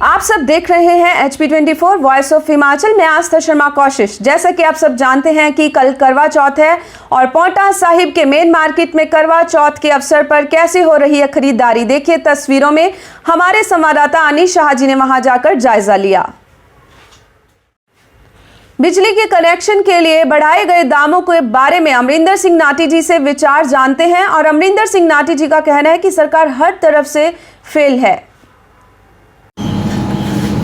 आप सब देख रहे हैं HP24 वॉइस ऑफ हिमाचल में आस्था शर्मा कोशिश। जैसा कि आप सब जानते हैं कि कल करवा चौथ है और पांवटा साहिब के मेन मार्केट में करवा चौथ के अवसर पर कैसे हो रही है खरीदारी, देखिए तस्वीरों में। हमारे संवाददाता अनीश शाह जी ने वहां जाकर जायजा लिया। बिजली के कनेक्शन के लिए बढ़ाए गए दामों के बारे में अमरिंदर सिंह नाटी जी से विचार जानते हैं और अमरिंदर सिंह नाटी जी का कहना है कि सरकार हर तरफ से फेल है।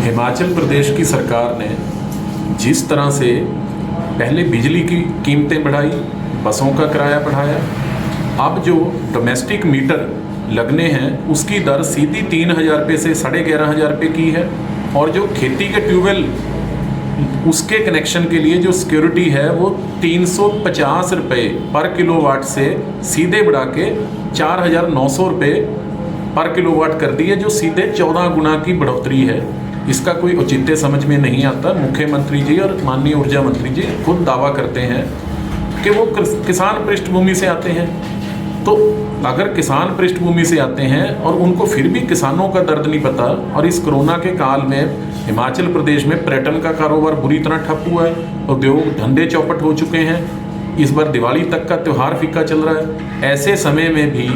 हिमाचल प्रदेश की सरकार ने जिस तरह से पहले बिजली की कीमतें बढ़ाई, बसों का किराया बढ़ाया, अब जो डोमेस्टिक मीटर लगने हैं उसकी दर सीधी 3,000 रुपये से 11,500 रुपये की है और जो खेती के ट्यूबवेल उसके कनेक्शन के लिए जो सिक्योरिटी है वो 350 रुपये पर किलोवाट से सीधे बढ़ा के 4,900 रुपये पर किलोवाट कर दी है, जो सीधे 14 गुना की बढ़ोतरी है। इसका कोई औचित्य समझ में नहीं आता। मुख्यमंत्री जी और माननीय ऊर्जा मंत्री जी खुद दावा करते हैं कि वो किसान पृष्ठभूमि से आते हैं, तो अगर किसान पृष्ठभूमि से आते हैं और उनको फिर भी किसानों का दर्द नहीं पता, और इस कोरोना के काल में हिमाचल प्रदेश में पर्यटन का कारोबार बुरी तरह ठप हुआ है, उद्योग धंधे चौपट हो चुके हैं, इस बार दिवाली तक का त्यौहार फीका चल रहा है, ऐसे समय में भी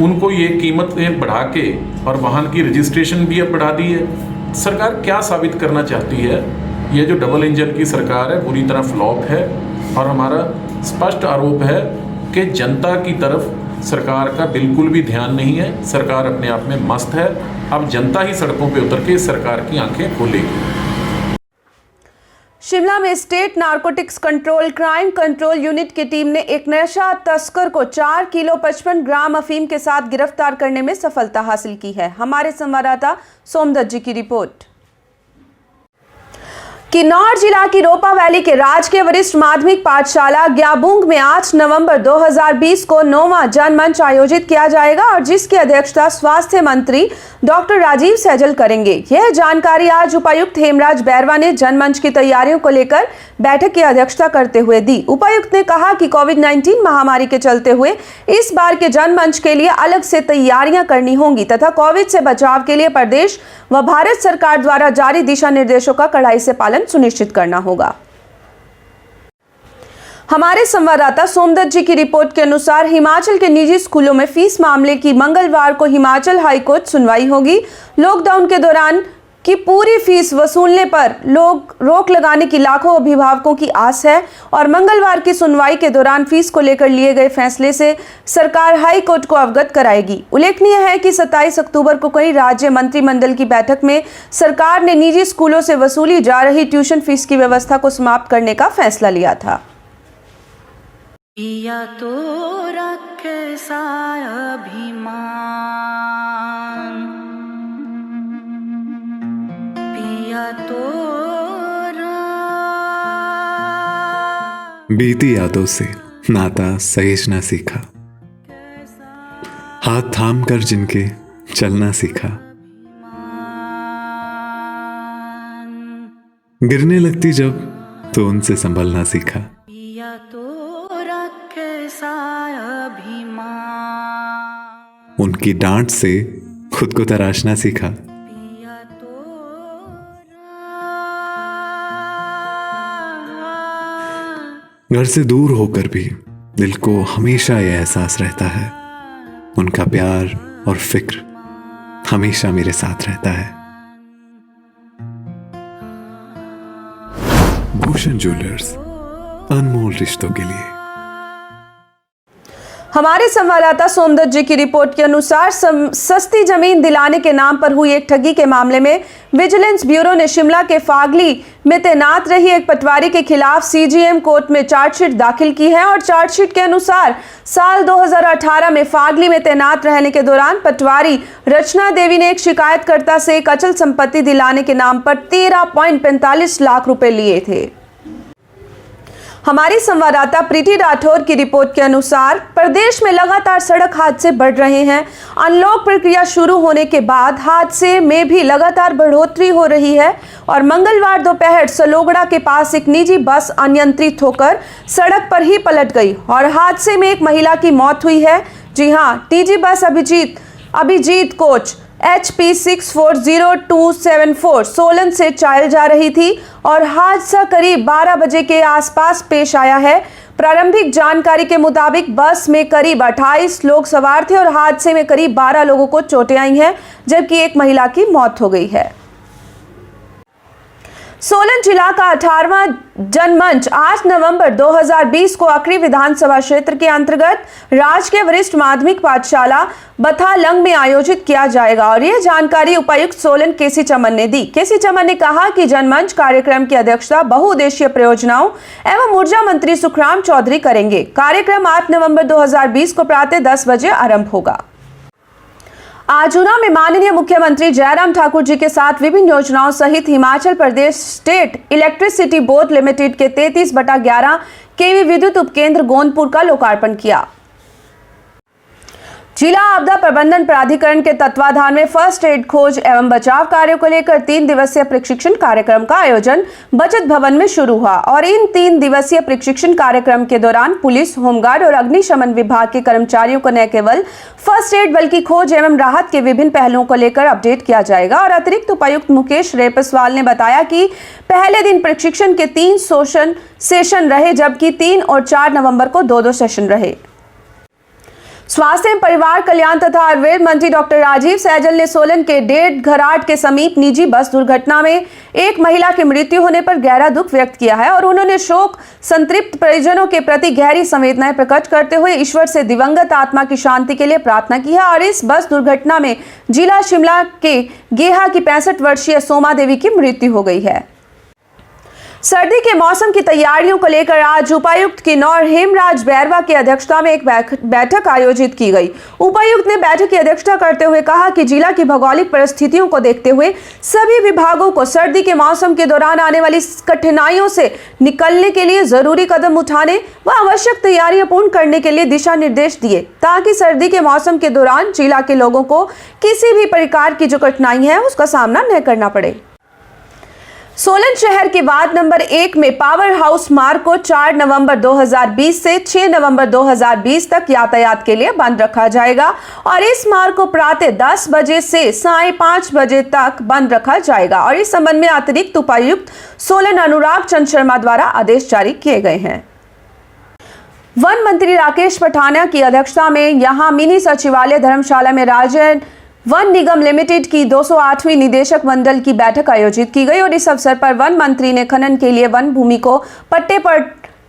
उनको ये कीमतें बढ़ा के और वाहन की रजिस्ट्रेशन भी अब बढ़ा दी है। सरकार क्या साबित करना चाहती है? ये जो डबल इंजन की सरकार है बुरी तरह फ्लॉप है और हमारा स्पष्ट आरोप है कि जनता की तरफ सरकार का बिल्कुल भी ध्यान नहीं है। सरकार अपने आप में मस्त है। अब जनता ही सड़कों पे उतर के सरकार की आंखें खोलेगी। शिमला में state narcotics control crime control unit की टीम ने एक नशा तस्कर को 4 किलो 55 ग्राम अफीम के साथ गिरफ्तार करने में सफलता हासिल की है। हमारे संवाददाता सोमदत्त जी की रिपोर्ट। किन्नौर जिला की रोपा वैली के राजकीय वरिष्ठ माध्यमिक पाठशाला ग्याबुंग में 8 नवंबर 2020 को 9वां जनमंच आयोजित किया जाएगा और जिसकी अध्यक्षता स्वास्थ्य मंत्री डॉक्टर राजीव सैजल करेंगे। यह जानकारी आज उपायुक्त हेमराज बैरवा ने जनमंच की तैयारियों को लेकर बैठक की अध्यक्षता करते हुए दी। उपायुक्त ने कहा कि कोविड-19 महामारी के चलते हुए इस बार के जनमंच के लिए अलग से तैयारियां करनी होंगी तथा कोविड से बचाव के लिए प्रदेश व भारत सरकार द्वारा जारी दिशा निर्देशों का कड़ाई से पालन सुनिश्चित करना होगा। हमारे संवाददाता सोमदत्त जी की रिपोर्ट के अनुसार हिमाचल के निजी स्कूलों में फीस मामले की मंगलवार को हिमाचल हाईकोर्ट सुनवाई होगी। लॉकडाउन के दौरान की पूरी फीस वसूलने पर रोक लगाने की लाखों अभिभावकों की आस है और मंगलवार की सुनवाई के दौरान फीस को लेकर लिए गए फैसले से सरकार हाई कोर्ट को अवगत कराएगी। उल्लेखनीय है कि 27 अक्टूबर को कई राज्य मंत्रिमंडल की बैठक में सरकार ने निजी स्कूलों से वसूली जा रही ट्यूशन फीस की व्यवस्था को समाप्त करने का फैसला लिया था। या तो रखे अभिमान, पिया तो बीती यादों से नाता सहेजना सीखा, हाथ थाम कर जिनके चलना सीखा, गिरने लगती जब तो उनसे संभलना सीखा, उनकी डांट से खुद को तराशना सीखा, घर से दूर होकर भी दिल को हमेशा यह एहसास रहता है उनका प्यार और फिक्र हमेशा मेरे साथ रहता है। भूषण ज्वेलर्स, अनमोल रिश्तों के लिए। हमारे संवाददाता सोमदत्त जी की रिपोर्ट के अनुसार सस्ती जमीन दिलाने के नाम पर हुई एक ठगी के मामले में विजिलेंस ब्यूरो ने शिमला के फागली में तैनात रही एक पटवारी के खिलाफ CGM कोर्ट में चार्जशीट दाखिल की है और चार्जशीट के अनुसार साल 2018 में फागली में तैनात रहने के दौरान पटवारी रचना देवी ने एक शिकायतकर्ता से एक अचल संपत्ति दिलाने के नाम पर 13.45 लाख रुपए लिए थे। हमारी संवाददाता प्रीति राठौर की रिपोर्ट के अनुसार प्रदेश में लगातार सड़क हादसे बढ़ रहे हैं। अनलॉक प्रक्रिया शुरू होने के बाद हादसे में भी लगातार बढ़ोतरी हो रही है और मंगलवार दोपहर सलोगड़ा के पास एक निजी बस अनियंत्रित होकर सड़क पर ही पलट गई और हादसे में एक महिला की मौत हुई है। जी हां, टीजी बस अभिजीत कोच HP 640274 सोलन से चायल जा रही थी और हादसा करीब 12 बजे के आसपास पेश आया है। प्रारंभिक जानकारी के मुताबिक बस में करीब 28 लोग सवार थे और हादसे में करीब 12 लोगों को चोटें आई हैं, जबकि एक महिला की मौत हो गई है। सोलन जिला का 18वां जनमंच 8 नवंबर 2020 को अकरी विधानसभा क्षेत्र के अंतर्गत राजकीय वरिष्ठ माध्यमिक पाठशाला बथालंग में आयोजित किया जाएगा और यह जानकारी उपायुक्त सोलन केसी चमन ने दी। केसी चमन ने कहा कि जनमंच कार्यक्रम की अध्यक्षता बहुउद्देशीय परियोजनाओं एवं ऊर्जा मंत्री सुखराम चौधरी करेंगे। कार्यक्रम 8 नवंबर 2020 को प्रातः 10 बजे आरंभ होगा। आज ऊना में माननीय मुख्यमंत्री जयराम ठाकुर जी के साथ विभिन्न योजनाओं सहित Himachal Pradesh state electricity board limited के 33/11 केवी विद्युत उपकेंद्र गोंदपुर का लोकार्पण किया। जिला आपदा प्रबंधन प्राधिकरण के तत्वाधान में फर्स्ट एड खोज एवं बचाव कार्यों को लेकर 3 दिवसीय प्रशिक्षण कार्यक्रम का आयोजन बचत भवन में शुरू हुआ और इन 3 दिवसीय प्रशिक्षण कार्यक्रम के दौरान पुलिस, होमगार्ड और अग्निशमन विभाग के कर्मचारियों को न केवल फर्स्ट एड बल्कि खोज एवं राहत के विभिन्न पहलुओं को लेकर अपडेट किया जाएगा। और अतिरिक्त उपायुक्त मुकेश रेपस्वाल ने बताया कि पहले दिन प्रशिक्षण के 3 सेशन रहे, जबकि 3 और 4 नवंबर को 2-2 सेशन रहे। स्वास्थ्य एवं परिवार कल्याण तथा आयुर्वेद मंत्री डॉक्टर राजीव सैजल ने सोलन के डेढ़ घराट के समीप निजी बस दुर्घटना में एक महिला की मृत्यु होने पर गहरा दुख व्यक्त किया है और उन्होंने शोक संतृप्त परिजनों के प्रति गहरी संवेदनाएं प्रकट करते हुए ईश्वर से दिवंगत आत्मा की शांति के लिए प्रार्थना की है। और इस बस दुर्घटना में जिला शिमला के गेहा की 65 वर्षीय सोमा देवी की मृत्यु हो गई है। सर्दी के मौसम की तैयारियों को लेकर आज उपायुक्त किन्नौर हेमराज बैरवा की अध्यक्षता में एक बैठक आयोजित की गई। उपायुक्त ने बैठक की अध्यक्षता करते हुए कहा कि जिला की भौगोलिक परिस्थितियों को देखते हुए सभी विभागों को सर्दी के मौसम के दौरान आने वाली कठिनाइयों से निकलने के लिए जरूरी कदम उठाने व आवश्यक तैयारियां पूर्ण करने के लिए दिशा निर्देश दिए, ताकि सर्दी के मौसम के दौरान जिला के लोगों को किसी भी प्रकार की जो कठिनाई है उसका सामना न करना पड़े। सोलन शहर के वार्ड नंबर 1 में पावर हाउस मार्ग को 4 नवंबर 2020 से 6 नवंबर 2020 तक यातायात के लिए बंद रखा जाएगा और इस मार्ग को प्रातः 10 बजे से 5:30 बजे तक बंद रखा जाएगा। और इस संबंध में अतिरिक्त उपायुक्त सोलन अनुराग चंद शर्मा द्वारा आदेश जारी किए गए हैं। वन मंत्री राकेश पठानिया की अध्यक्षता में यहां मिनी सचिवालय धर्मशाला में राज्य वन निगम लिमिटेड की 208वीं निदेशक मंडल की बैठक आयोजित की गई और इस अवसर पर वन मंत्री ने खनन के लिए वन भूमि को पट्टे पर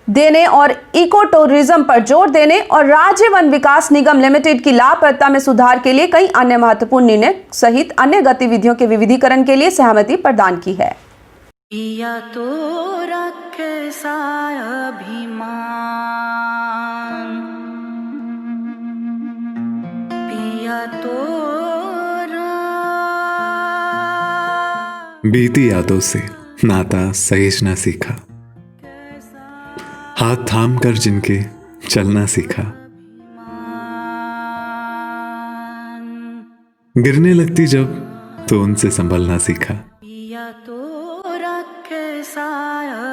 देने और इको टूरिज्म पर जोर देने और राज्य वन विकास निगम लिमिटेड की लाभप्रदता में सुधार के लिए कई अन्य महत्वपूर्ण निर्णय सहित अन्य गतिविधियों के विविधीकरण के लिए सहमति प्रदान की है। पिया तो रखे अभिमान, पिया तो बीती यादों से नाता सहेजना सीखा, हाथ थाम कर जिनके चलना सीखा, गिरने लगती जब तो उनसे संभलना सीखा, पिया तो रखे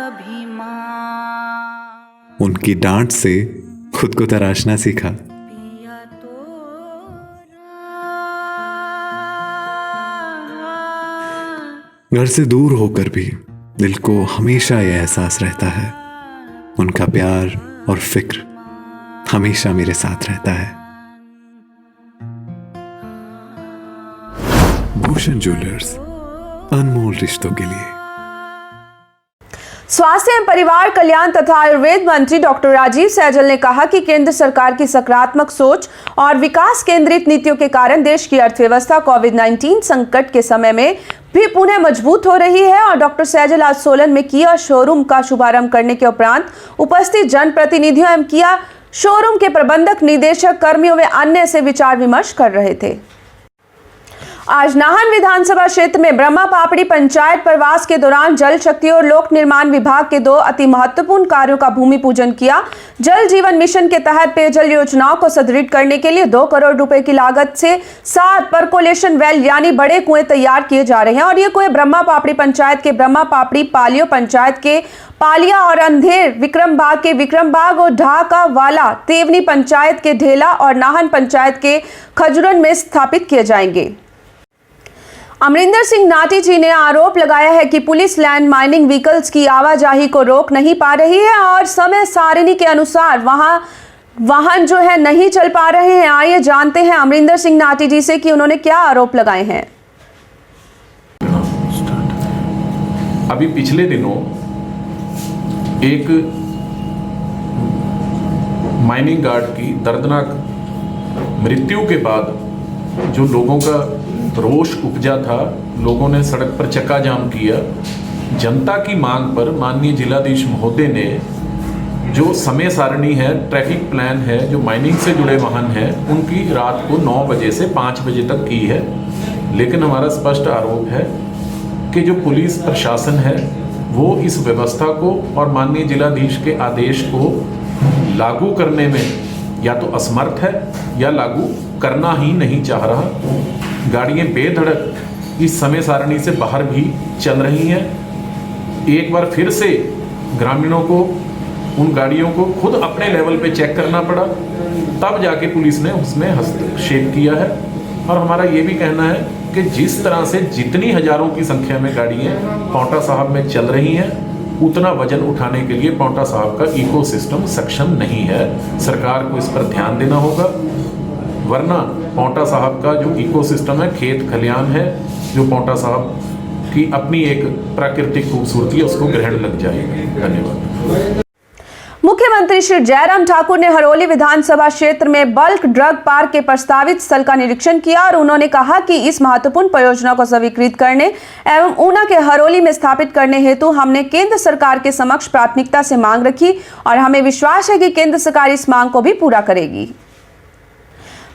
अभिमान, उनकी डांट से खुद को तराशना सीखा, पिया तो घर से दूर होकर भी दिल को हमेशा यह एहसास रहता है, उनका प्यार और फिक्र हमेशा मेरे साथ रहता है। भूषण ज्वेलर्स, अनमोल रिश्तों के लिए। स्वास्थ्य एवं परिवार कल्याण तथा आयुर्वेद मंत्री डॉक्टर राजीव सैजल ने कहा कि केंद्र सरकार की सकारात्मक सोच और विकास केंद्रित नीतियों के कारण देश की अर्थव्यवस्था कोविड-19 संकट के समय में भी पुनः मजबूत हो रही है। और डॉक्टर सैजल आज सोलन में किया शोरूम का शुभारंभ करने के उपरांत उपस्थित जनप्रतिनिधियों एवं किया शोरूम के प्रबंधक, निदेशक, कर्मियों व अन्य से विचार विमर्श कर रहे थे। आज नाहन विधानसभा क्षेत्र में ब्रह्मा पापड़ी पंचायत प्रवास के दौरान जल शक्ति और लोक निर्माण विभाग के 2 अति महत्वपूर्ण कार्यों का भूमि पूजन किया। जल जीवन मिशन के तहत पेयजल योजनाओं को सुदृढ़ करने के लिए 2 करोड़ रुपए की लागत से 7 परकोलेशन वेल यानी बड़े कुएं तैयार किए जा रहे हैं और ये कुएं ब्रह्मा पापड़ी पंचायत के ब्रह्मा पापड़ी, पालियो पंचायत के पालिया और अंधेर, विक्रमबाग के विक्रमबाग और ढाका वाला, तेवनी पंचायत के ढेला और नाहन पंचायत के खजुरन में स्थापित किए जाएंगे। अमरिंदर सिंह नाटी जी ने आरोप लगाया है कि पुलिस लैंड माइनिंग व्हीकल्स की आवाजाही को रोक नहीं पा रही है और समय सारिणी के अनुसार वाहन जो है नहीं चल पा रहे हैं। आइए जानते हैं अमरिंदर सिंह नाटी जी से कि उन्होंने क्या आरोप लगाए हैं। अभी पिछले दिनों एक माइनिंग गार्ड की दर्दनाक मृत्यु के बाद जो लोगों का रोष उपजा था, लोगों ने सड़क पर चक्का जाम किया। जनता की मांग पर माननीय जिलाधीश महोदय ने जो समय सारणी है, ट्रैफिक प्लान है, जो माइनिंग से जुड़े वाहन हैं, उनकी रात को 9 बजे से 5 बजे तक की है। लेकिन हमारा स्पष्ट आरोप है कि जो पुलिस प्रशासन है वो इस व्यवस्था को और माननीय जिलाधीश के आदेश को लागू करने में या तो असमर्थ है या लागू करना ही नहीं चाह रहा। गाड़ियाँ बेधड़क इस समय सारणी से बाहर भी चल रही हैं। एक बार फिर से ग्रामीणों को उन गाड़ियों को खुद अपने लेवल पे चेक करना पड़ा, तब जाके पुलिस ने उसमें हस्तक्षेप किया है। और हमारा ये भी कहना है कि जिस तरह से जितनी हजारों की संख्या में गाड़ियाँ पांवटा साहब में चल रही हैं, उतना वजन उठाने के लिए पांवटा साहब का इकोसिस्टम सक्षम नहीं है। सरकार को इस पर ध्यान देना होगा, वरना पांवटा साहब का जो इकोसिस्टम है, खेत खलियान है, जो पांवटा साहब की अपनी एक प्राकृतिक खूबसूरती है, उसको ग्रहण लग जाएगा। धन्यवाद। मुख्यमंत्री श्री जयराम ठाकुर ने हरोली विधानसभा क्षेत्र में बल्क ड्रग पार्क के प्रस्तावित स्थल का निरीक्षण किया और उन्होंने कहा कि इस महत्वपूर्ण परियोजना को स्वीकृत करने एवं ऊना के हरोली में स्थापित करने हेतु हमने केंद्र सरकार के समक्ष प्राथमिकता से मांग रखी और हमें विश्वास है कि केंद्र सरकार इस मांग को भी पूरा करेगी।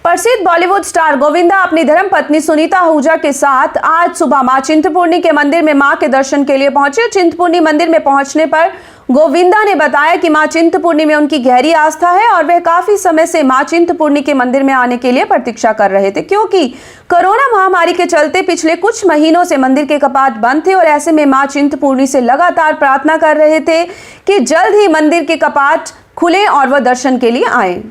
प्रसिद्ध बॉलीवुड स्टार गोविंदा अपनी धर्मपत्नी सुनीता आहूजा के साथ आज सुबह मां चिंतपूर्णी के मंदिर में मां के दर्शन के लिए पहुंचे। चिंतपूर्णी मंदिर में पहुंचने पर गोविंदा ने बताया कि मां चिंतपूर्णी में उनकी गहरी आस्था है और वह काफी समय से मां चिंतपूर्णी के मंदिर में आने के लिए प्रतीक्षा कर रहे थे, क्योंकि कोरोना महामारी के चलते पिछले कुछ महीनों से मंदिर के कपाट बंद थे और ऐसे में मां चिंतपूर्णी से लगातार प्रार्थना कर रहे थे कि जल्द ही मंदिर के कपाट खुले और वह दर्शन के लिए आए।